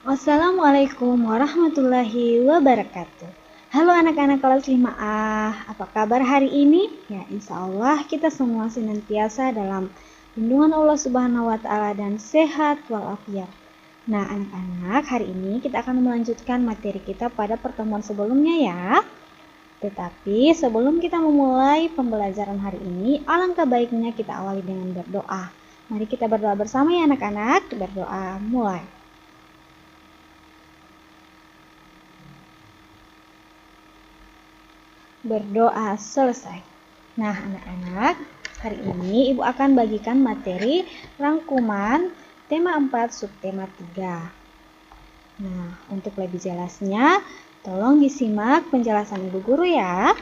Wassalamualaikum warahmatullahi wabarakatuh. Halo anak-anak kelas 5A, apa kabar hari ini? Ya, insya Allah kita semua senantiasa dalam lindungan Allah Subhanahu wa Ta'ala dan sehat walafiat. Nah, anak-anak, hari ini kita akan melanjutkan materi kita pada pertemuan sebelumnya ya. Tetapi sebelum kita memulai pembelajaran hari ini, alangkah baiknya kita awali dengan berdoa. Mari kita berdoa bersama ya anak-anak. Berdoa mulai. Berdoa selesai. Nah, anak-anak, hari ini Ibu akan bagikan materi rangkuman tema 4 subtema 3. Nah, untuk lebih jelasnya, tolong disimak penjelasan Ibu Guru ya.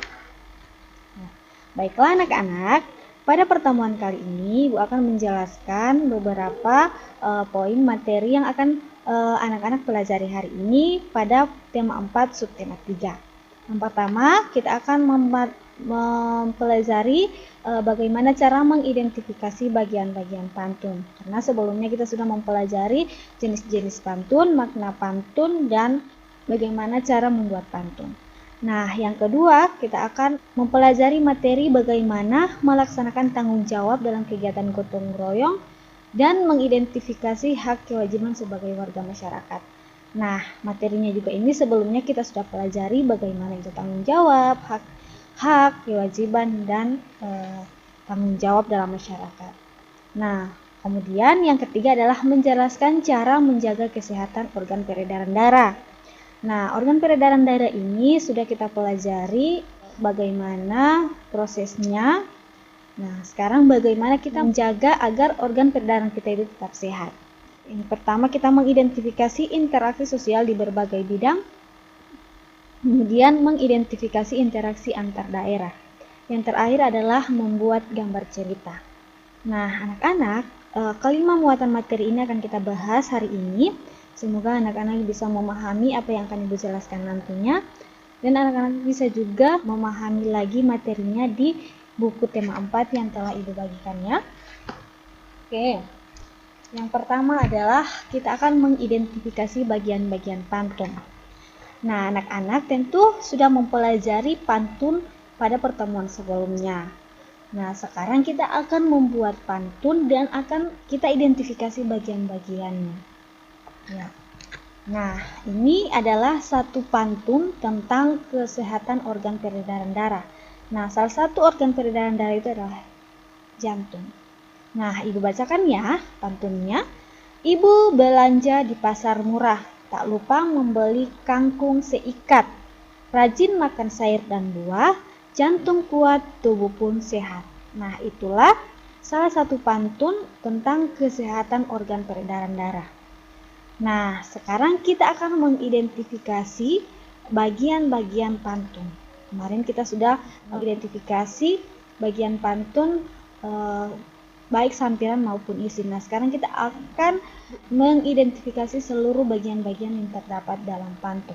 Nah, baiklah anak-anak, pada pertemuan kali ini Ibu akan menjelaskan beberapa poin materi yang akan anak-anak pelajari hari ini pada tema 4 subtema 3. Yang pertama, kita akan mempelajari bagaimana cara mengidentifikasi bagian-bagian pantun. Karena sebelumnya kita sudah mempelajari jenis-jenis pantun, makna pantun, dan bagaimana cara membuat pantun. Nah, yang kedua, kita akan mempelajari materi bagaimana melaksanakan tanggung jawab dalam kegiatan gotong royong dan mengidentifikasi hak kewajiban sebagai warga masyarakat. Nah, materinya juga ini sebelumnya kita sudah pelajari bagaimana itu tanggung jawab, hak, kewajiban, dan tanggung jawab dalam masyarakat. Nah, kemudian yang ketiga adalah menjelaskan cara menjaga kesehatan organ peredaran darah. Nah, organ peredaran darah ini sudah kita pelajari bagaimana prosesnya. Nah, sekarang bagaimana kita menjaga agar organ peredaran kita itu tetap sehat. Yang pertama, kita mengidentifikasi interaksi sosial di berbagai bidang. Kemudian mengidentifikasi interaksi antar daerah. Yang terakhir adalah membuat gambar cerita. Nah, anak-anak, kelima muatan materi ini akan kita bahas hari ini. Semoga anak-anak bisa memahami apa yang akan Ibu jelaskan nantinya. Dan anak-anak bisa juga memahami lagi materinya di buku tema 4 yang telah Ibu bagikannya. Oke. Yang pertama adalah kita akan mengidentifikasi bagian-bagian pantun. Nah, anak-anak tentu sudah mempelajari pantun pada pertemuan sebelumnya. Nah, sekarang kita akan membuat pantun dan akan kita identifikasi bagian-bagiannya. Ya. Nah, ini adalah satu pantun tentang kesehatan organ peredaran darah. Nah, salah satu organ peredaran darah itu adalah jantung. Nah, Ibu bacakan ya pantunnya. Ibu belanja di pasar murah, tak lupa membeli kangkung seikat. Rajin makan sayur dan buah, jantung kuat, tubuh pun sehat. Nah, itulah salah satu pantun tentang kesehatan organ peredaran darah. Nah, sekarang kita akan mengidentifikasi bagian-bagian pantun. Kemarin kita sudah mengidentifikasi bagian pantun baik sampiran maupun isi. Nah, sekarang kita akan mengidentifikasi seluruh bagian-bagian yang terdapat dalam pantun.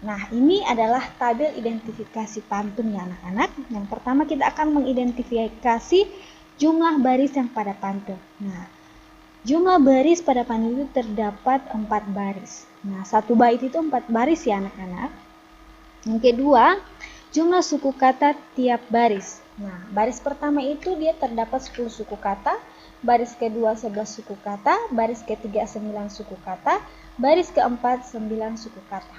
Nah, ini adalah tabel identifikasi pantun ya anak-anak. Yang pertama kita akan mengidentifikasi jumlah baris yang pada pantun. Nah, jumlah baris pada pantun itu terdapat 4 baris. Nah, satu bait itu 4 baris ya anak-anak. Yang kedua, jumlah suku kata tiap baris. Nah, baris pertama itu dia terdapat 10 suku kata, baris kedua 11 suku kata, baris ketiga 9 suku kata, baris keempat 9 suku kata.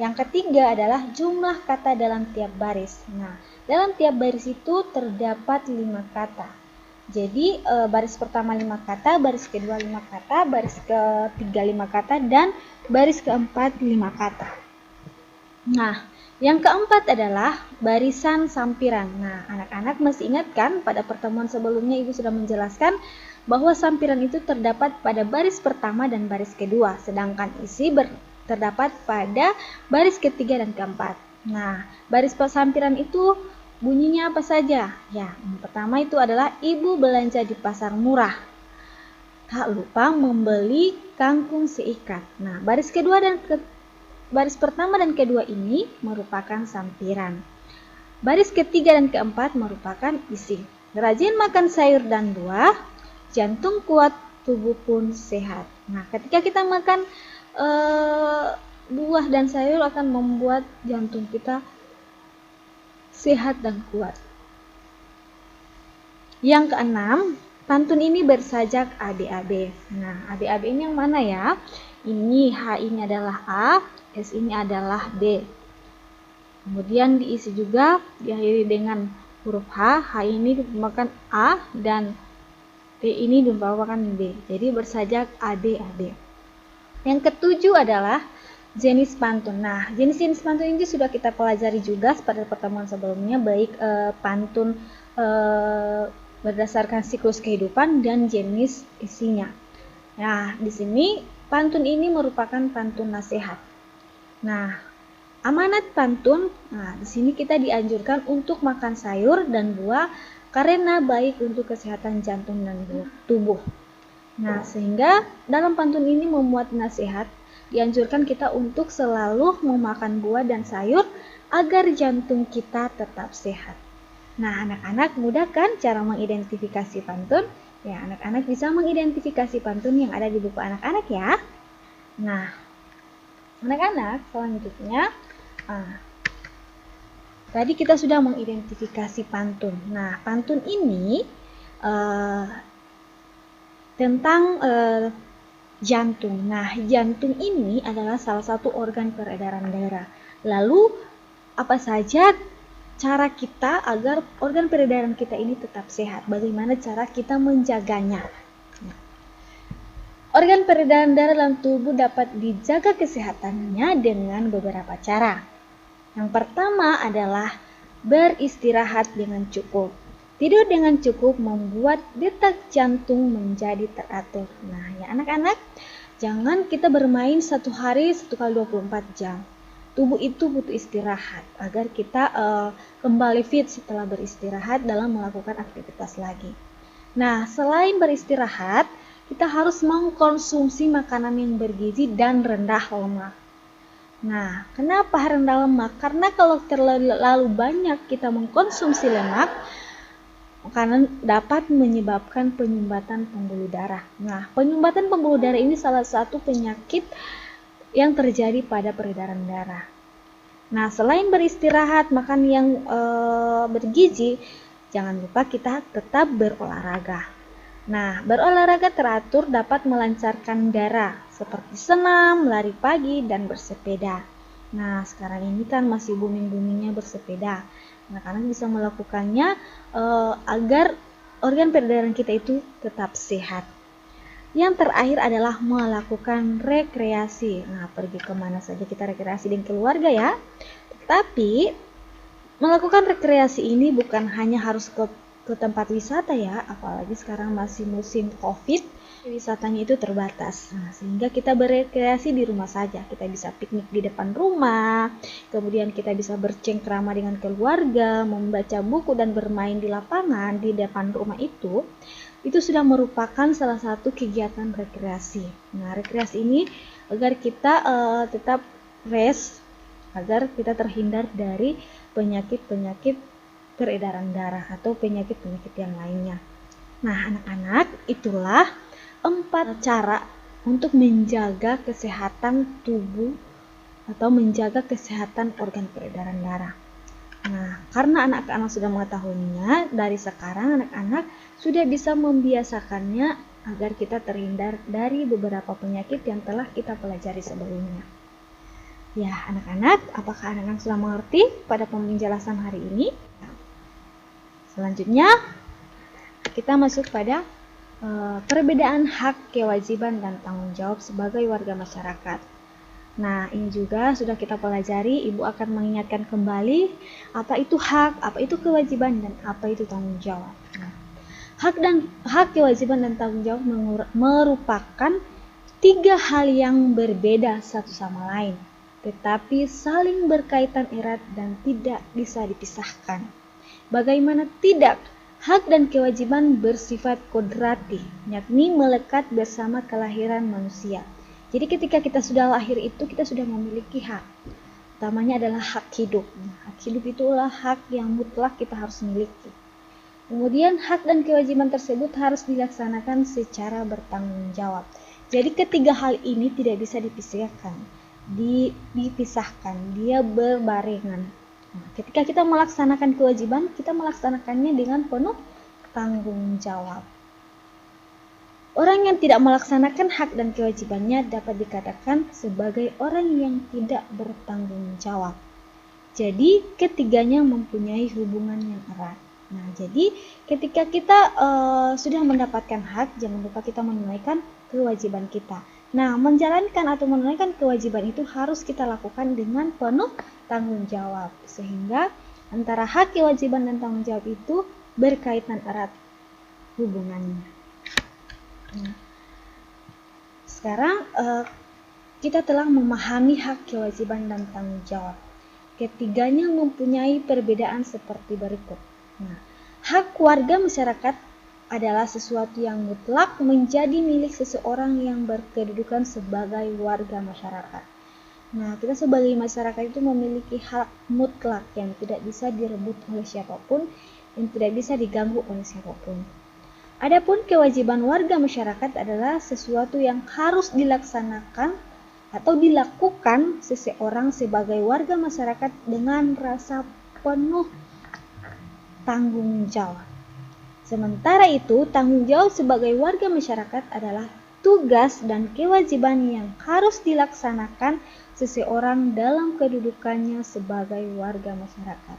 Yang ketiga adalah jumlah kata dalam tiap baris. Nah, dalam tiap baris itu terdapat 5 kata. Jadi, baris pertama 5 kata, baris kedua 5 kata, baris ketiga 5 kata, dan baris keempat 5 kata. Nah, yang keempat adalah barisan sampiran. Nah, anak-anak masih ingat kan pada pertemuan sebelumnya Ibu sudah menjelaskan bahwa sampiran itu terdapat pada baris pertama dan baris kedua, sedangkan isi terdapat pada baris ketiga dan keempat. Nah, baris sampiran itu bunyinya apa saja? Ya, yang pertama itu adalah Ibu belanja di pasar murah. Tak lupa membeli kangkung seikat. Nah, baris kedua dan baris pertama dan kedua ini merupakan sampiran. Baris ketiga dan keempat merupakan isi. Rajin makan sayur dan buah, jantung kuat, tubuh pun sehat. Nah, ketika kita makan buah dan sayur akan membuat jantung kita sehat dan kuat. Yang keenam, pantun ini bersajak ABAB. Nah, ABAB ini yang mana ya? Ini H ini adalah A, S ini adalah B. Kemudian diisi juga diakhiri dengan huruf H. H ini merupakan A dan B ini merupakan B. Jadi bersajak ABAB. Yang ketujuh adalah jenis pantun. Nah, jenis-jenis pantun ini sudah kita pelajari juga pada pertemuan sebelumnya, baik pantun berdasarkan siklus kehidupan dan jenis isinya. Nah, di sini pantun ini merupakan pantun nasihat. Nah, amanat pantun. Nah, di sini kita dianjurkan untuk makan sayur dan buah karena baik untuk kesehatan jantung dan tubuh. Nah, sehingga dalam pantun ini memuat nasihat, dianjurkan kita untuk selalu memakan buah dan sayur agar jantung kita tetap sehat. Nah, anak-anak mudah kan cara mengidentifikasi pantun? Ya, anak-anak bisa mengidentifikasi pantun yang ada di buku anak-anak ya. Nah, anak-anak selanjutnya, tadi kita sudah mengidentifikasi pantun. Nah, pantun ini tentang jantung. Nah, jantung ini adalah salah satu organ peredaran darah. Lalu, apa saja cara kita agar organ peredaran kita ini tetap sehat? Bagaimana cara kita menjaganya? Organ peredaran darah dalam tubuh dapat dijaga kesehatannya dengan beberapa cara. Yang pertama adalah beristirahat dengan cukup. Tidur dengan cukup membuat detak jantung menjadi teratur. Nah, ya anak-anak, jangan kita bermain satu hari 1x24 jam. Tubuh itu butuh istirahat agar kita kembali fit setelah beristirahat dalam melakukan aktivitas lagi. Nah, selain beristirahat, kita harus mengkonsumsi makanan yang bergizi dan rendah lemak. Nah, kenapa rendah lemak? Karena kalau terlalu banyak kita mengkonsumsi lemak, makanan dapat menyebabkan penyumbatan pembuluh darah. Nah, penyumbatan pembuluh darah ini salah satu penyakit yang terjadi pada peredaran darah. Nah, selain beristirahat, makan yang bergizi, jangan lupa kita tetap berolahraga. Nah, berolahraga teratur dapat melancarkan darah, seperti senam, lari pagi, dan bersepeda. Nah, sekarang ini kan masih booming-boomingnya bersepeda. Nah, kalian bisa melakukannya agar organ peredaran kita itu tetap sehat. Yang terakhir adalah melakukan rekreasi. Nah, pergi kemana saja kita rekreasi dengan keluarga ya. Tetapi melakukan rekreasi ini bukan hanya harus ke tempat wisata ya, apalagi sekarang masih musim COVID, wisatanya itu terbatas. Nah, sehingga kita berekreasi di rumah saja. Kita bisa piknik di depan rumah, kemudian kita bisa bercengkrama dengan keluarga, membaca buku dan bermain di lapangan di depan rumah itu sudah merupakan salah satu kegiatan rekreasi. Nah, rekreasi ini agar kita tetap rest, agar kita terhindar dari penyakit-penyakit peredaran darah atau penyakit-penyakit yang lainnya. Nah, anak-anak, itulah 4 cara untuk menjaga kesehatan tubuh atau menjaga kesehatan organ peredaran darah. Nah, karena anak-anak sudah mengetahuinya, dari sekarang anak-anak sudah bisa membiasakannya agar kita terhindar dari beberapa penyakit yang telah kita pelajari sebelumnya. Ya, anak-anak, apakah anak-anak sudah mengerti pada penjelasan hari ini? Selanjutnya, kita masuk pada perbedaan hak, kewajiban, dan tanggung jawab sebagai warga masyarakat. Nah, ini juga sudah kita pelajari. Ibu akan mengingatkan kembali apa itu hak, apa itu kewajiban, dan apa itu tanggung jawab. Nah, hak, kewajiban, dan tanggung jawab merupakan 3 hal yang berbeda satu sama lain, tetapi saling berkaitan erat dan tidak bisa dipisahkan. Bagaimana tidak? Hak dan kewajiban bersifat kodrati, yakni melekat bersama kelahiran manusia. Jadi ketika kita sudah lahir itu kita sudah memiliki hak. Utamanya adalah hak hidup. Hak hidup itulah hak yang mutlak kita harus miliki. Kemudian hak dan kewajiban tersebut harus dilaksanakan secara bertanggung jawab. Jadi ketiga hal ini tidak bisa dipisahkan, dia berbarengan. Nah, ketika kita melaksanakan kewajiban, kita melaksanakannya dengan penuh tanggung jawab. Orang yang tidak melaksanakan hak dan kewajibannya dapat dikatakan sebagai orang yang tidak bertanggung jawab. Jadi ketiganya mempunyai hubungan yang erat. Nah, jadi ketika kita sudah mendapatkan hak, jangan lupa kita menunaikan kewajiban kita. Nah, menjalankan atau menunaikan kewajiban itu harus kita lakukan dengan penuh tanggung jawab. Sehingga antara hak, kewajiban, dan tanggung jawab itu berkaitan erat hubungannya. Nah, sekarang kita telah memahami hak, kewajiban, dan tanggung jawab. Ketiganya mempunyai perbedaan seperti berikut. Nah, hak warga masyarakat adalah sesuatu yang mutlak menjadi milik seseorang yang berkedudukan sebagai warga masyarakat. Nah, kita sebagai masyarakat itu memiliki hak mutlak yang tidak bisa direbut oleh siapapun, yang tidak bisa diganggu oleh siapapun. Adapun kewajiban warga masyarakat adalah sesuatu yang harus dilaksanakan atau dilakukan seseorang sebagai warga masyarakat dengan rasa penuh tanggung jawab. Sementara itu, tanggung jawab sebagai warga masyarakat adalah tugas dan kewajiban yang harus dilaksanakan seseorang dalam kedudukannya sebagai warga masyarakat.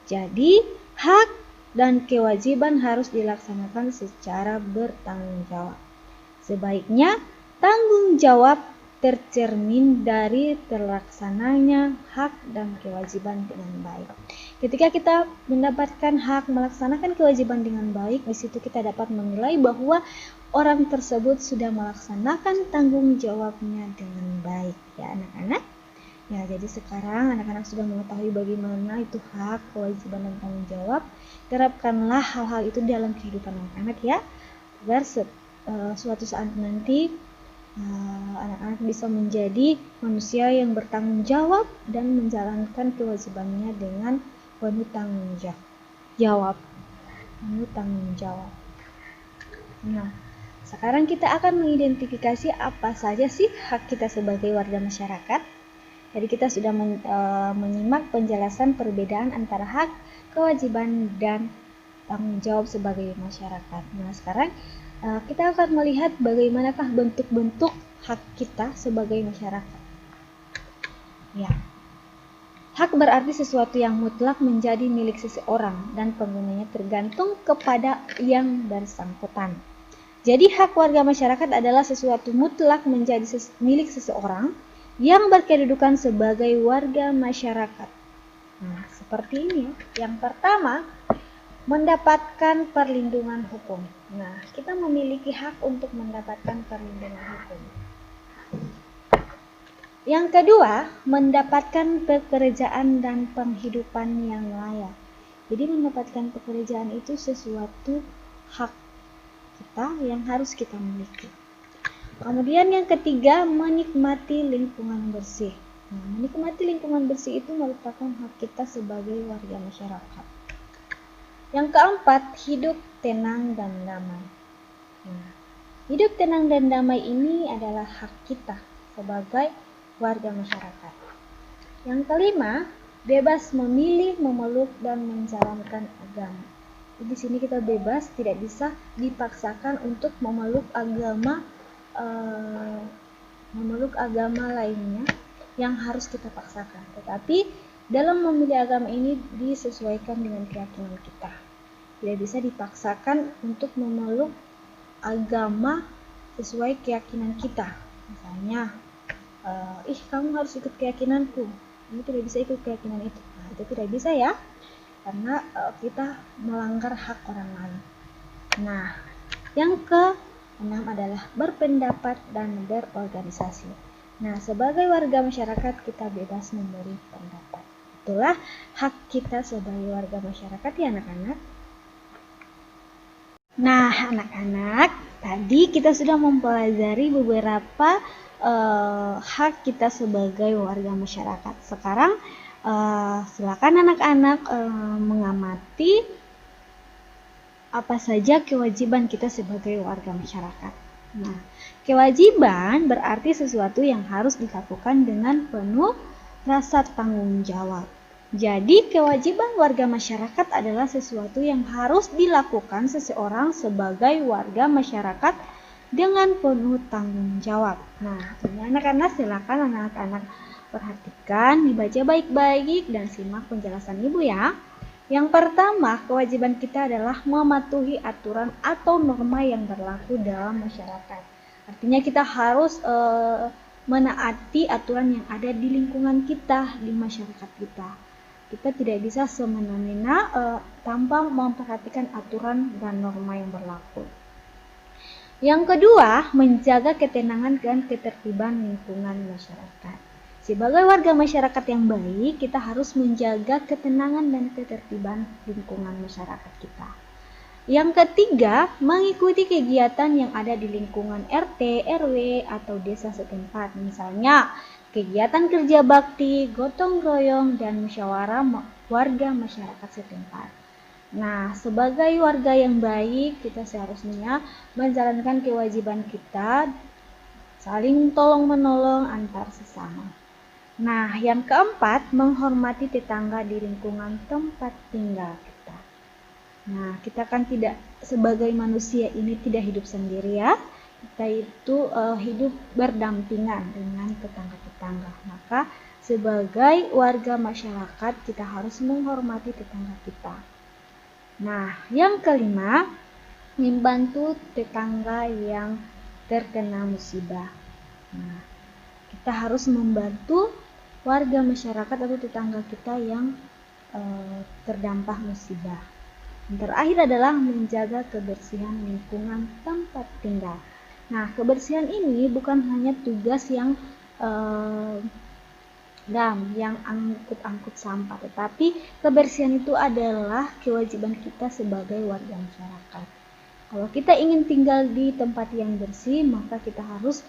Jadi, hak dan kewajiban harus dilaksanakan secara bertanggung jawab. Sebaiknya, tanggung jawab tercermin dari terlaksananya hak dan kewajiban dengan baik. Ketika kita mendapatkan hak, melaksanakan kewajiban dengan baik, di situ kita dapat menilai bahwa orang tersebut sudah melaksanakan tanggung jawabnya dengan baik, ya anak-anak. Ya, jadi sekarang anak-anak sudah mengetahui bagaimana itu hak, kewajiban, dan tanggung jawab. Terapkanlah hal-hal itu dalam kehidupan anak-anak ya, agar suatu saat nanti anak-anak bisa menjadi manusia yang bertanggung jawab dan menjalankan kewajibannya dengan penuh tanggung jawab. Nah, sekarang kita akan mengidentifikasi apa saja sih hak kita sebagai warga masyarakat. Jadi kita sudah menyimak penjelasan perbedaan antara hak, kewajiban, dan tanggung jawab sebagai masyarakat. Nah, sekarang kita akan melihat bagaimanakah bentuk-bentuk hak kita sebagai masyarakat. Ya, hak berarti sesuatu yang mutlak menjadi milik seseorang dan penggunanya tergantung kepada yang bersangkutan. Jadi hak warga masyarakat adalah sesuatu mutlak menjadi milik seseorang yang berkedudukan sebagai warga masyarakat. Nah, seperti ini ya. Yang pertama, mendapatkan perlindungan hukum. Nah, kita memiliki hak untuk mendapatkan perlindungan hukum. Yang kedua, mendapatkan pekerjaan dan penghidupan yang layak. Jadi mendapatkan pekerjaan itu sesuatu hak kita yang harus kita miliki. Kemudian yang ketiga, menikmati lingkungan bersih. Nah, menikmati lingkungan bersih itu merupakan hak kita sebagai warga masyarakat. Yang keempat, hidup tenang dan damai. Nah, hidup tenang dan damai ini adalah hak kita sebagai warga masyarakat. Yang kelima, bebas memilih, memeluk, dan menjalankan agama. Di sini kita bebas, tidak bisa dipaksakan untuk memeluk agama lainnya yang harus kita paksakan. Tetapi dalam memilih agama ini disesuaikan dengan keyakinan kita. Tidak bisa dipaksakan untuk memeluk agama sesuai keyakinan kita. Misalnya, kamu harus ikut keyakinanku. Ini tidak bisa ikut keyakinan itu. Nah, itu tidak bisa ya, karena kita melanggar hak orang lain. Nah, yang keenam adalah berpendapat dan berorganisasi. Nah, sebagai warga masyarakat kita bebas memberi pendapat. Itulah hak kita sebagai warga masyarakat ya anak-anak. Nah, anak-anak, tadi kita sudah mempelajari beberapa hak kita sebagai warga masyarakat. Sekarang silakan anak-anak mengamati apa saja kewajiban kita sebagai warga masyarakat. Nah, kewajiban berarti sesuatu yang harus dilakukan dengan penuh rasa tanggung jawab. Jadi, kewajiban warga masyarakat adalah sesuatu yang harus dilakukan seseorang sebagai warga masyarakat dengan penuh tanggung jawab. Nah, ini anak-anak, silakan anak-anak perhatikan, dibaca baik-baik dan simak penjelasan Ibu ya. Yang pertama, kewajiban kita adalah mematuhi aturan atau norma yang berlaku dalam masyarakat. Artinya kita harus menaati aturan yang ada di lingkungan kita, di masyarakat kita. Kita tidak bisa semena-mena tanpa memperhatikan aturan dan norma yang berlaku. Yang kedua, menjaga ketenangan dan ketertiban lingkungan masyarakat. Sebagai warga masyarakat yang baik, kita harus menjaga ketenangan dan ketertiban lingkungan masyarakat kita. Yang ketiga, mengikuti kegiatan yang ada di lingkungan RT, RW, atau desa setempat. Misalnya, kegiatan kerja bakti, gotong royong, dan musyawarah warga masyarakat setempat. Nah, sebagai warga yang baik, kita seharusnya menjalankan kewajiban kita, saling tolong-menolong antar sesama. Nah, yang keempat, menghormati tetangga di lingkungan tempat tinggal kita. Nah, kita kan tidak, sebagai manusia ini tidak hidup sendiri ya. Kita itu hidup berdampingan dengan tetangga-tetangga. Maka, sebagai warga masyarakat, kita harus menghormati tetangga kita. Nah, yang kelima, membantu tetangga yang terkena musibah. Nah, kita harus membantu warga masyarakat atau tetangga kita yang terdampak musibah. Yang terakhir adalah menjaga kebersihan lingkungan tempat tinggal. Nah, kebersihan ini bukan hanya tugas yang angkut-angkut sampah, tetapi kebersihan itu adalah kewajiban kita sebagai warga masyarakat. Kalau kita ingin tinggal di tempat yang bersih, maka kita harus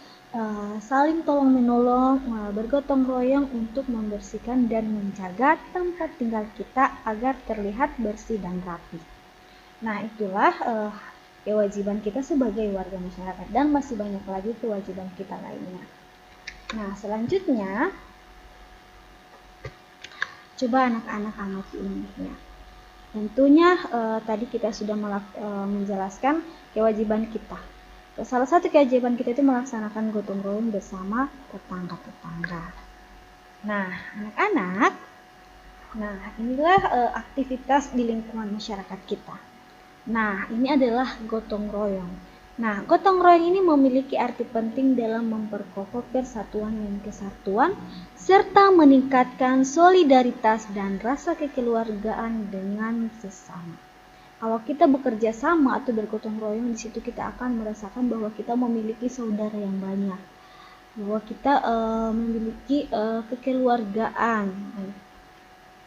saling tolong-menolong, bergotong royong untuk membersihkan dan menjaga tempat tinggal kita agar terlihat bersih dan rapi. Nah, itulah kewajiban kita sebagai warga masyarakat, dan masih banyak lagi kewajiban kita lainnya. Nah, selanjutnya coba anak-anak amati ini ya. Tentunya tadi kita sudah menjelaskan kewajiban kita. Salah satu kewajiban kita itu melaksanakan gotong royong bersama tetangga-tetangga. Nah, anak-anak, inilah aktivitas di lingkungan masyarakat kita. Nah, ini adalah gotong royong. Nah, gotong royong ini memiliki arti penting dalam memperkokoh persatuan dan kesatuan, serta meningkatkan solidaritas dan rasa kekeluargaan dengan sesama. Kalau kita bekerja sama atau bergotong royong, di situ kita akan merasakan bahwa kita memiliki saudara yang banyak, bahwa kita memiliki kekeluargaan,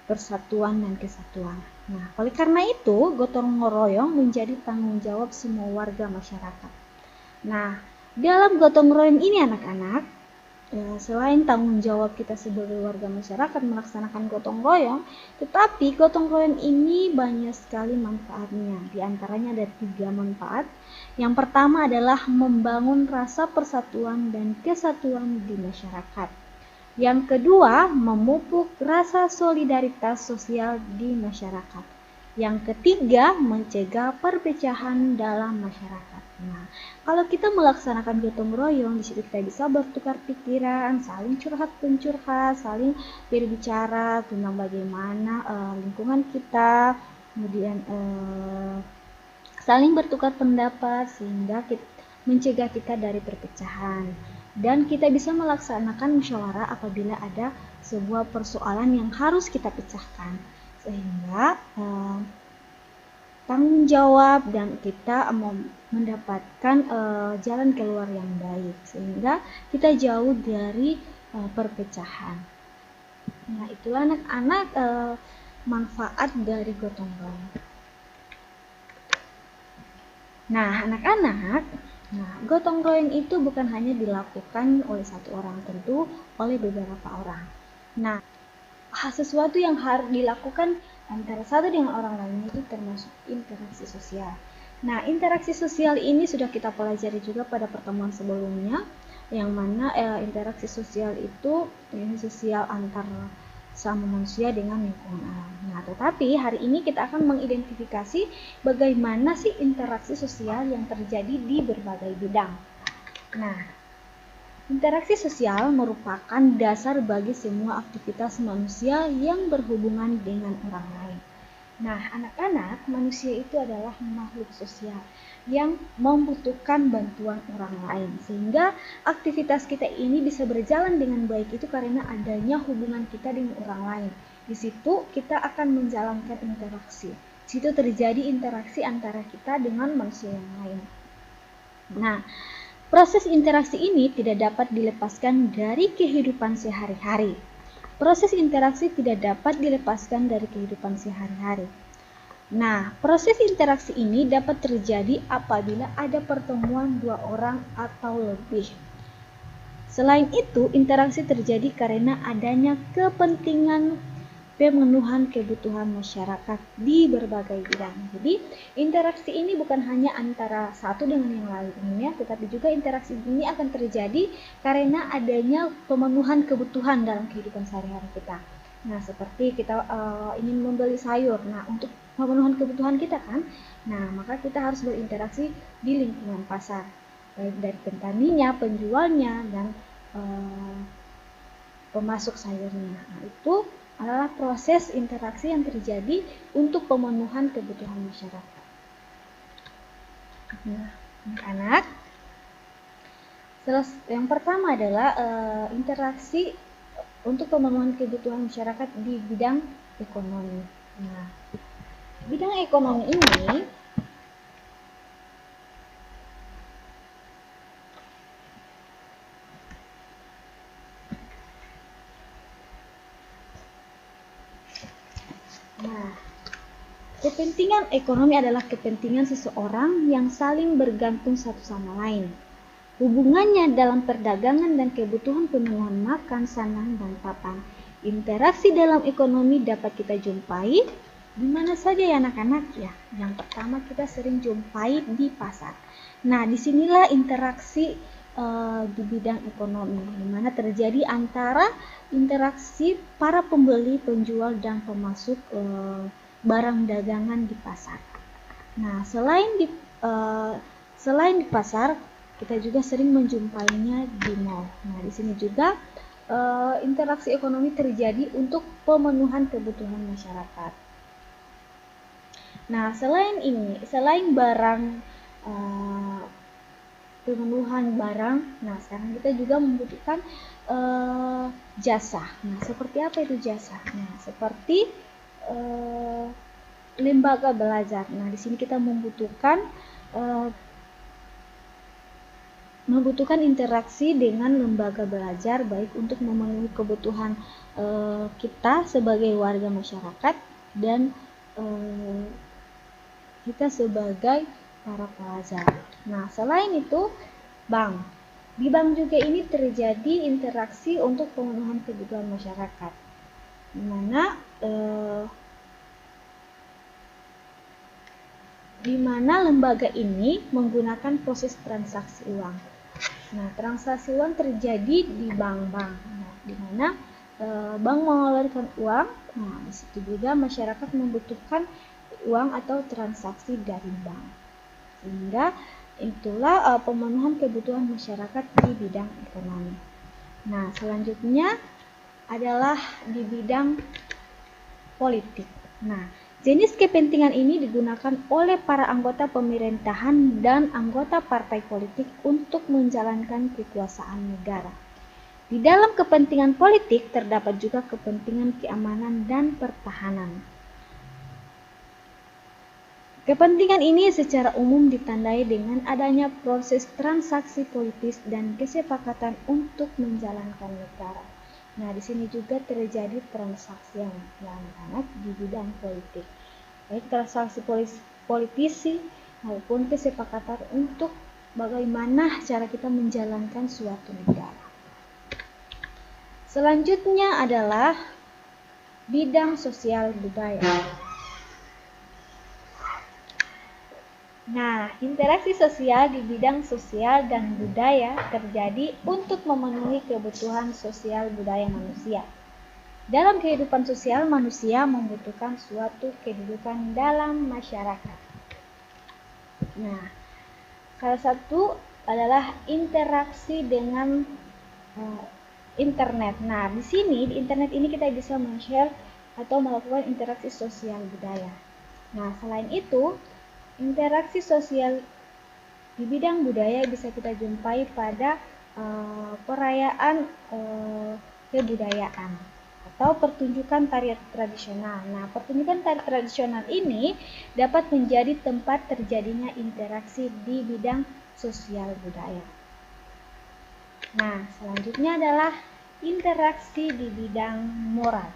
persatuan dan kesatuan. Nah, oleh karena itu, gotong royong menjadi tanggung jawab semua warga masyarakat. Nah, dalam gotong royong ini anak-anak, selain tanggung jawab kita sebagai warga masyarakat melaksanakan gotong royong, tetapi gotong royong ini banyak sekali manfaatnya. Di antaranya ada 3 manfaat. Yang pertama adalah membangun rasa persatuan dan kesatuan di masyarakat. Yang kedua, memupuk rasa solidaritas sosial di masyarakat. Yang ketiga, mencegah perpecahan dalam masyarakat. Nah, kalau kita melaksanakan gotong royong, di situ kita bisa bertukar pikiran, saling curhat-pencurhat, saling berbicara tentang bagaimana lingkungan kita, kemudian saling bertukar pendapat sehingga mencegah kita dari perpecahan. Dan kita bisa melaksanakan musyawarah apabila ada sebuah persoalan yang harus kita pecahkan, sehingga tanggung jawab dan kita mendapatkan jalan keluar yang baik, sehingga kita jauh dari perpecahan. Nah, itulah anak-anak manfaat dari gotong royong. Nah, anak-anak, gotong royong itu bukan hanya dilakukan oleh satu orang, tentu oleh beberapa orang. Nah, sesuatu yang harus dilakukan antara satu dengan orang lain itu termasuk interaksi sosial. Nah, interaksi sosial ini sudah kita pelajari juga pada pertemuan sebelumnya, yang mana interaksi sosial itu sosial antar sama manusia dengan lingkungan alam. Nah, tetapi hari ini kita akan mengidentifikasi bagaimana sih interaksi sosial yang terjadi di berbagai bidang. Nah, interaksi sosial merupakan dasar bagi semua aktivitas manusia yang berhubungan dengan orang lain. Nah, anak-anak, manusia itu adalah makhluk sosial yang membutuhkan bantuan orang lain. Sehingga aktivitas kita ini bisa berjalan dengan baik itu karena adanya hubungan kita dengan orang lain. Di situ kita akan menjalankan interaksi. Di situ terjadi interaksi antara kita dengan manusia yang lain. Nah, proses interaksi ini tidak dapat dilepaskan dari kehidupan sehari-hari. Proses interaksi tidak dapat dilepaskan dari kehidupan sehari-hari. Nah, proses interaksi ini dapat terjadi apabila ada pertemuan dua orang atau lebih. Selain itu, interaksi terjadi karena adanya kepentingan pemenuhan kebutuhan masyarakat di berbagai bidang. Jadi, interaksi ini bukan hanya antara satu dengan yang lainnya, tetapi juga interaksi ini akan terjadi karena adanya pemenuhan kebutuhan dalam kehidupan sehari-hari kita. Nah, seperti kita ingin membeli sayur. Nah, untuk pemenuhan kebutuhan kita kan, nah maka kita harus berinteraksi di lingkungan pasar, baik dari petaninya, penjualnya, dan pemasok sayurnya. Nah, itu adalah proses interaksi yang terjadi untuk pemenuhan kebutuhan masyarakat. Nah, anak-anak, yang pertama adalah interaksi untuk pemenuhan kebutuhan masyarakat di bidang ekonomi. Nah, bidang ekonomi ini kepentingan ekonomi adalah kepentingan seseorang yang saling bergantung satu sama lain. Hubungannya dalam perdagangan dan kebutuhan pemenuhan makan, sandang, dan papan. Interaksi dalam ekonomi dapat kita jumpai di mana saja ya anak-anak ya. Yang pertama kita sering jumpai di pasar. Nah, disinilah interaksi di bidang ekonomi, di mana terjadi antara interaksi para pembeli, penjual, dan pemasok barang dagangan di pasar. Nah, selain di pasar, kita juga sering menjumpainya di mall. Nah, di sini juga interaksi ekonomi terjadi untuk pemenuhan kebutuhan masyarakat. Nah, selain barang pemenuhan barang, nah sekarang kita juga membutuhkan jasa. Nah, seperti apa itu jasa? Nah, seperti lembaga belajar. Nah, di sini kita membutuhkan interaksi dengan lembaga belajar, baik untuk memenuhi kebutuhan kita sebagai warga masyarakat dan kita sebagai para pelajar. Nah, selain itu, bank. Di bank juga ini terjadi interaksi untuk pemenuhan kebutuhan masyarakat, di mana lembaga ini menggunakan proses transaksi uang. Nah, transaksi uang terjadi di bank-bank, di mana bank mengeluarkan uang. Nah, di situ juga masyarakat membutuhkan uang atau transaksi dari bank. Sehingga itulah pemenuhan kebutuhan masyarakat di bidang ekonomi. Nah, selanjutnya adalah di bidang politik. Nah, jenis kepentingan ini digunakan oleh para anggota pemerintahan dan anggota partai politik untuk menjalankan kekuasaan negara. Di dalam kepentingan politik terdapat juga kepentingan keamanan dan pertahanan. Kepentingan ini secara umum ditandai dengan adanya proses transaksi politis dan kesepakatan untuk menjalankan negara. Nah, di sini juga terjadi transaksi yang anak-anak di bidang politik, baik transaksi politisi maupun kesepakatan untuk bagaimana cara kita menjalankan suatu negara. Selanjutnya adalah bidang sosial budaya. Nah, interaksi sosial di bidang sosial dan budaya terjadi untuk memenuhi kebutuhan sosial budaya manusia. Dalam kehidupan sosial, manusia membutuhkan suatu kedudukan dalam masyarakat. Nah, salah satu adalah interaksi dengan internet. Nah, di sini di internet ini kita bisa men-share atau melakukan interaksi sosial budaya. Nah, selain itu, interaksi sosial di bidang budaya bisa kita jumpai pada perayaan kebudayaan atau pertunjukan tari tradisional. Nah, pertunjukan tari tradisional ini dapat menjadi tempat terjadinya interaksi di bidang sosial budaya. Nah, selanjutnya adalah interaksi di bidang moral.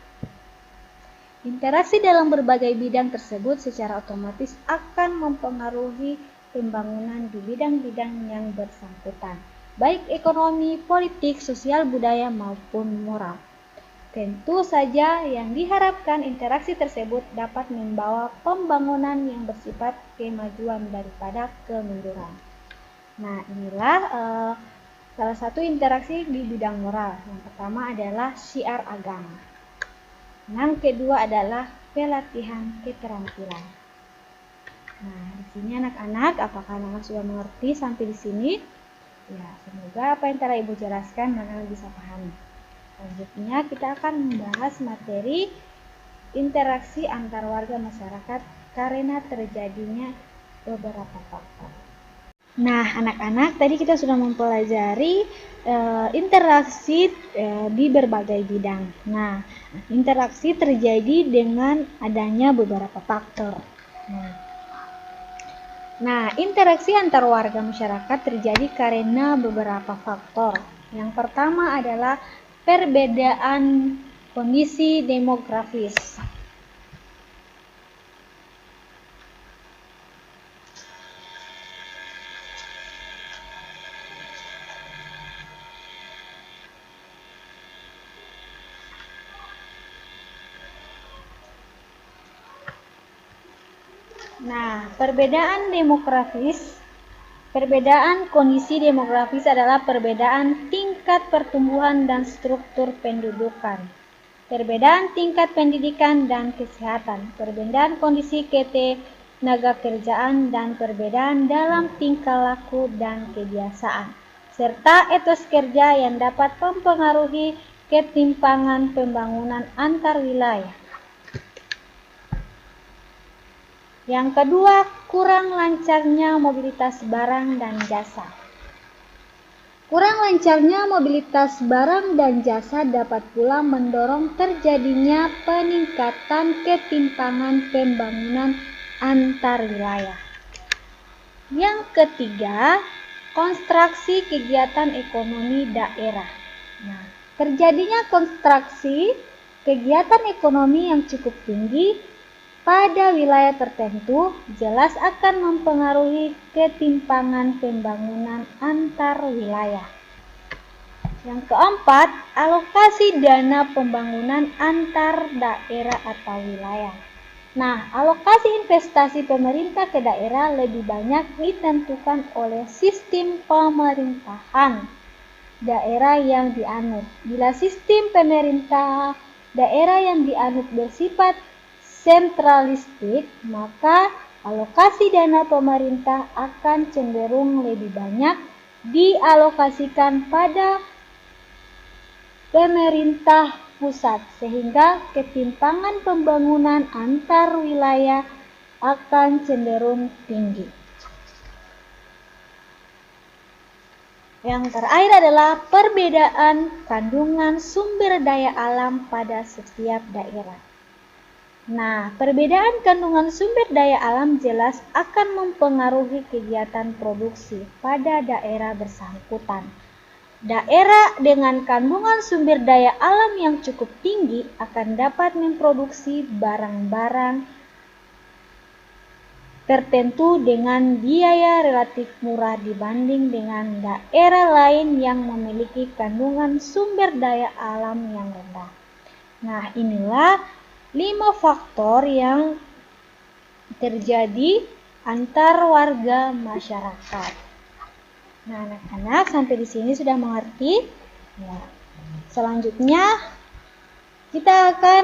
Interaksi dalam berbagai bidang tersebut secara otomatis akan mempengaruhi pembangunan di bidang-bidang yang bersangkutan, baik ekonomi, politik, sosial budaya maupun moral. Tentu saja yang diharapkan interaksi tersebut dapat membawa pembangunan yang bersifat kemajuan daripada kemunduran. Nah, inilah salah satu interaksi di bidang moral. Yang pertama adalah syiar agama. Yang kedua adalah pelatihan keterampilan. Nah, di sini anak-anak, apakah anak-anak sudah mengerti sampai di sini? Ya, semoga apa yang telah Ibu jelaskan anak-anak bisa pahami. Selanjutnya kita akan membahas materi interaksi antar warga masyarakat karena terjadinya beberapa faktor. Nah, anak-anak, tadi kita sudah mempelajari interaksi di berbagai bidang. Nah, interaksi terjadi dengan adanya beberapa faktor. Nah, interaksi antar warga masyarakat terjadi karena beberapa faktor. Yang pertama adalah perbedaan kondisi demografis. Nah, perbedaan kondisi demografis adalah perbedaan tingkat pertumbuhan dan struktur pendudukan, perbedaan tingkat pendidikan dan kesehatan, perbedaan kondisi ketenaga kerjaan dan perbedaan dalam tingkah laku dan kebiasaan, serta etos kerja yang dapat mempengaruhi ketimpangan pembangunan antar wilayah. Yang kedua, kurang lancarnya mobilitas barang dan jasa. Kurang lancarnya mobilitas barang dan jasa dapat pula mendorong terjadinya peningkatan ketimpangan pembangunan antar wilayah. Yang ketiga, konstruksi kegiatan ekonomi daerah. Nah, terjadinya konstruksi kegiatan ekonomi yang cukup tinggi pada wilayah tertentu jelas akan mempengaruhi ketimpangan pembangunan antar wilayah. Yang keempat, alokasi dana pembangunan antar daerah atau wilayah. Nah, alokasi investasi pemerintah ke daerah lebih banyak ditentukan oleh sistem pemerintahan daerah yang dianut. Bila sistem pemerintah daerah yang dianut bersifat sentralistik, maka alokasi dana pemerintah akan cenderung lebih banyak dialokasikan pada pemerintah pusat, sehingga ketimpangan pembangunan antar wilayah akan cenderung tinggi. Yang terakhir adalah perbedaan kandungan sumber daya alam pada setiap daerah. Nah, perbedaan kandungan sumber daya alam jelas akan mempengaruhi kegiatan produksi pada daerah bersangkutan. Daerah dengan kandungan sumber daya alam yang cukup tinggi akan dapat memproduksi barang-barang tertentu dengan biaya relatif murah dibanding dengan daerah lain yang memiliki kandungan sumber daya alam yang rendah. Nah, inilah 5 faktor yang terjadi antar warga masyarakat. Nah, anak-anak sampai di sini sudah mengerti? Ya. Selanjutnya kita akan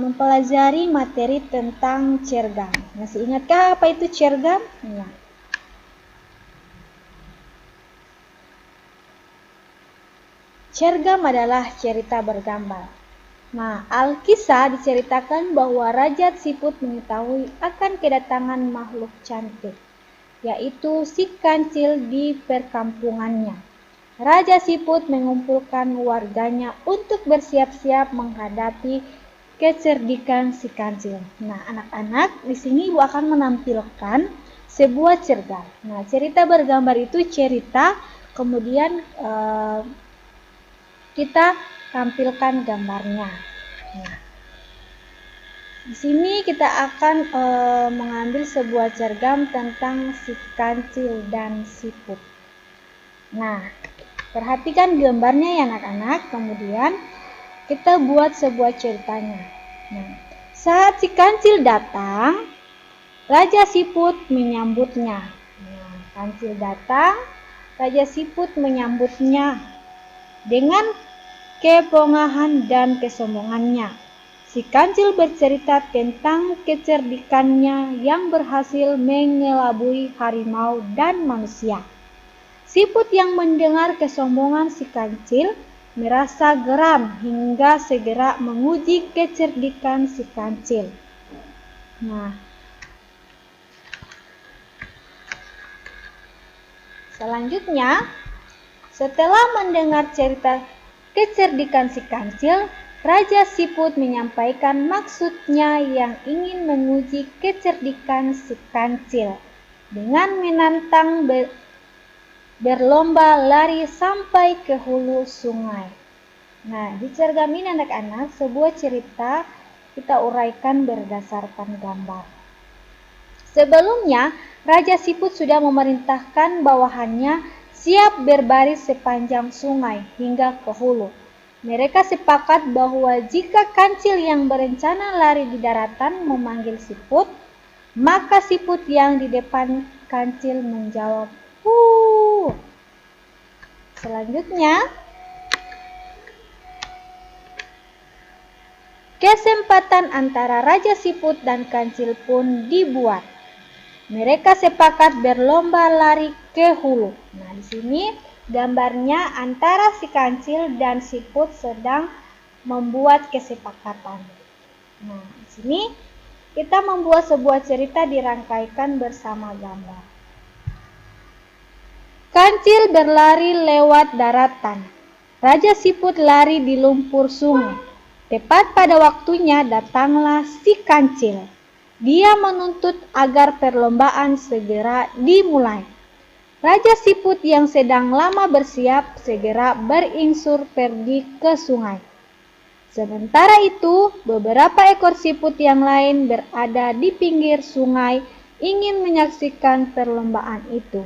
mempelajari materi tentang cergam. Masih ingatkah apa itu cergam? Ya. Cergam adalah cerita bergambar. Nah, Alkisah diceritakan bahwa Raja Siput mengetahui akan kedatangan makhluk cantik, yaitu si kancil di perkampungannya. Raja Siput mengumpulkan warganya untuk bersiap-siap menghadapi kecerdikan si kancil. Nah, anak-anak, di sini Ibu akan menampilkan sebuah cergam. Nah, cerita bergambar itu cerita, kemudian kita tampilkan gambarnya. Nah, di sini kita akan mengambil sebuah cergam tentang si kancil dan siput. Nah, perhatikan gambarnya ya anak-anak. Kemudian kita buat sebuah ceritanya. Nah, saat si kancil datang, Raja Siput menyambutnya. Nah, kancil datang, Raja Siput menyambutnya dengan kepongahan dan kesombongannya. Si kancil bercerita tentang kecerdikannya yang berhasil mengelabui harimau dan manusia. Siput yang mendengar kesombongan si kancil merasa geram hingga segera menguji kecerdikan si kancil. Nah, selanjutnya, setelah mendengar cerita kecerdikan si kancil, Raja Siput menyampaikan maksudnya yang ingin menguji kecerdikan si kancil dengan menantang berlomba lari sampai ke hulu sungai. Nah, di cergam ini anak-anak, sebuah cerita kita uraikan berdasarkan gambar. Sebelumnya, Raja Siput sudah memerintahkan bawahannya siap berbaris sepanjang sungai hingga ke hulu. Mereka sepakat bahwa jika kancil yang berencana lari di daratan memanggil siput, maka siput yang di depan kancil menjawab, "Wuh." Selanjutnya, kesempatan antara Raja Siput dan kancil pun dibuat. Mereka sepakat berlomba lari ke hulu. Nah, di sini gambarnya antara si kancil dan siput sedang membuat kesepakatan. Nah, di sini kita membuat sebuah cerita dirangkaikan bersama gambar. Kancil berlari lewat daratan. Raja Siput lari di lumpur sungai. Tepat pada waktunya datanglah si kancil. Dia menuntut agar perlombaan segera dimulai. Raja Siput yang sedang lama bersiap segera beringsur pergi ke sungai. Sementara itu, beberapa ekor siput yang lain berada di pinggir sungai ingin menyaksikan perlombaan itu.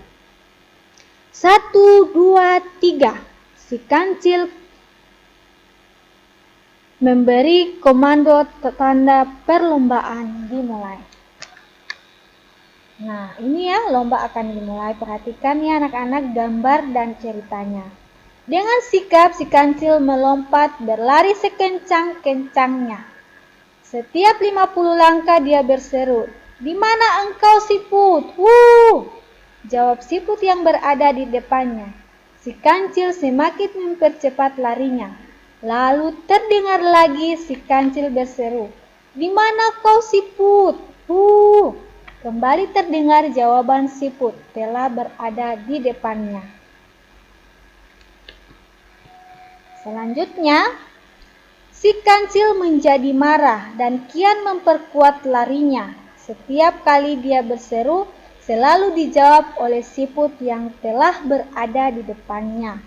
1, 2, 3. Si kancil memberi komando tanda perlombaan dimulai. Nah, ini ya, lomba akan dimulai. Perhatikan ya anak-anak gambar dan ceritanya. Dengan sikap si kancil melompat berlari sekencang-kencangnya. Setiap 50 langkah dia berseru, "Di mana engkau siput?" "Wuh!" jawab siput yang berada di depannya. Si kancil semakin mempercepat larinya. Lalu terdengar lagi si kancil berseru, "Di mana kau siput?" "Wuh!" Kembali terdengar jawaban siput telah berada di depannya. Selanjutnya, si kancil menjadi marah dan kian memperkuat larinya. Setiap kali dia berseru, selalu dijawab oleh siput yang telah berada di depannya.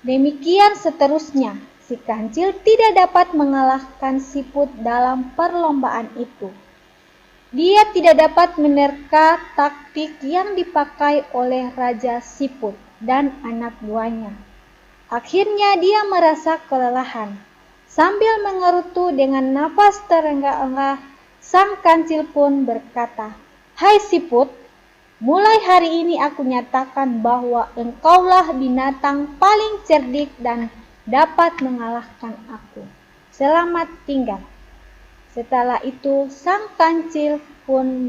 Demikian seterusnya, si kancil tidak dapat mengalahkan siput dalam perlombaan itu. Dia tidak dapat menerka taktik yang dipakai oleh Raja Siput dan anak buahnya. Akhirnya dia merasa kelelahan. Sambil mengerutu dengan nafas terengah-engah, sang kancil pun berkata, Hai siput, mulai hari ini aku nyatakan bahwa engkaulah binatang paling cerdik dan dapat mengalahkan aku. Selamat tinggal. Setelah itu sang kancil pun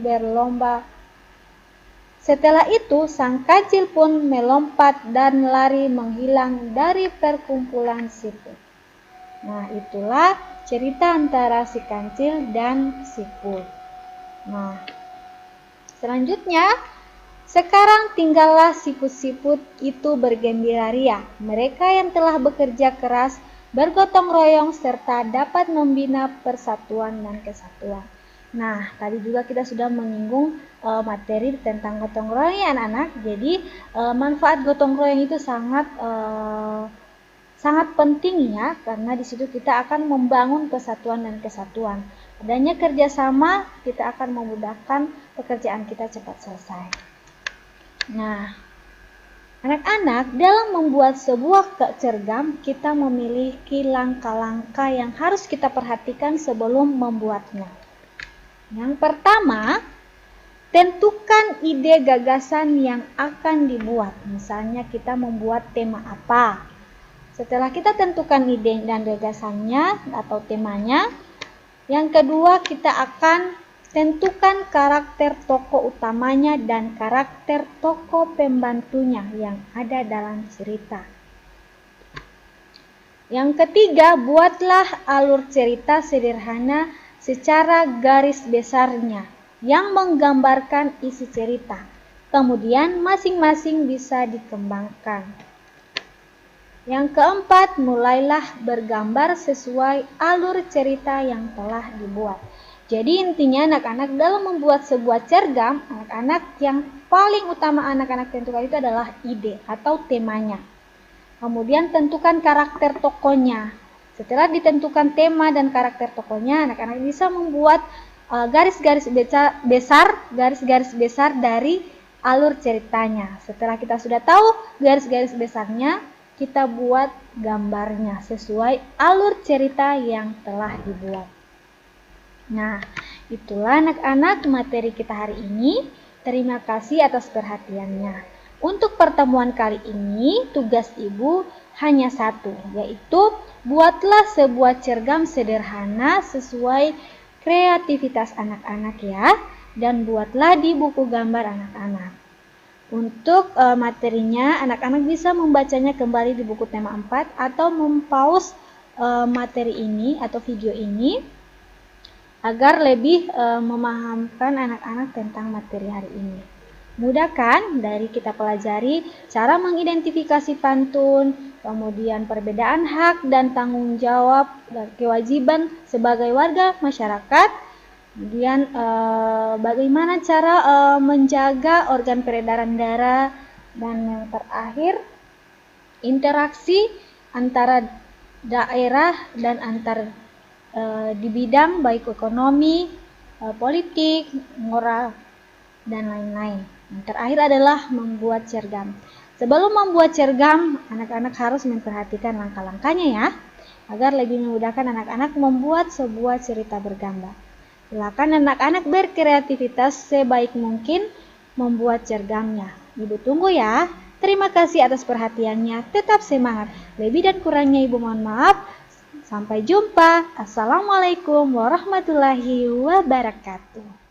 melompat dan lari menghilang dari perkumpulan siput. Nah, itulah cerita antara si kancil dan siput. Nah, selanjutnya, sekarang tinggallah siput-siput itu bergembira ria. Mereka yang telah bekerja keras, bergotong royong, serta dapat membina persatuan dan kesatuan. Nah, tadi juga kita sudah menyinggung materi tentang gotong royong ya anak-anak. Jadi, manfaat gotong royong itu sangat penting ya, karena di situ kita akan membangun persatuan dan kesatuan. Adanya kerjasama, kita akan memudahkan pekerjaan kita cepat selesai. Nah, anak-anak, dalam membuat sebuah cergam, kita memiliki langkah-langkah yang harus kita perhatikan sebelum membuatnya. Yang pertama, tentukan ide gagasan yang akan dibuat. Misalnya kita membuat tema apa. Setelah kita tentukan ide dan gagasannya atau temanya, yang kedua kita akan tentukan karakter tokoh utamanya dan karakter tokoh pembantunya yang ada dalam cerita. Yang ketiga, buatlah alur cerita sederhana secara garis besarnya yang menggambarkan isi cerita. Kemudian masing-masing bisa dikembangkan. Yang keempat, mulailah bergambar sesuai alur cerita yang telah dibuat. Jadi intinya anak-anak dalam membuat sebuah cergam, anak-anak yang paling utama anak-anak tentukan itu adalah ide atau temanya. Kemudian tentukan karakter tokohnya. Setelah ditentukan tema dan karakter tokohnya, anak-anak bisa membuat garis-garis besar dari alur ceritanya. Setelah kita sudah tahu garis-garis besarnya, kita buat gambarnya sesuai alur cerita yang telah dibuat. Nah, itulah anak-anak materi kita hari ini. Terima kasih atas perhatiannya. Untuk pertemuan kali ini, tugas ibu hanya satu, yaitu buatlah sebuah cergam sederhana sesuai kreativitas anak-anak ya, dan buatlah di buku gambar anak-anak. Untuk materinya, anak-anak bisa membacanya kembali di buku tema 4 atau mempause materi ini atau video ini agar lebih memahamkan anak-anak tentang materi hari ini. Mudah kan? Dari kita pelajari cara mengidentifikasi pantun, kemudian perbedaan hak dan tanggung jawab dan kewajiban sebagai warga masyarakat, kemudian bagaimana cara menjaga organ peredaran darah, dan yang terakhir interaksi antara daerah dan antar di bidang baik ekonomi, politik, moral, dan lain-lain. Yang terakhir adalah membuat cergam. Sebelum membuat cergam, anak-anak harus memperhatikan langkah-langkahnya ya, agar lebih memudahkan anak-anak membuat sebuah cerita bergambar. Silakan anak-anak berkreativitas sebaik mungkin membuat cergamnya. Ibu tunggu ya. Terima kasih atas perhatiannya. Tetap semangat. Lebih dan kurangnya ibu mohon maaf. Sampai jumpa. Assalamualaikum warahmatullahi wabarakatuh.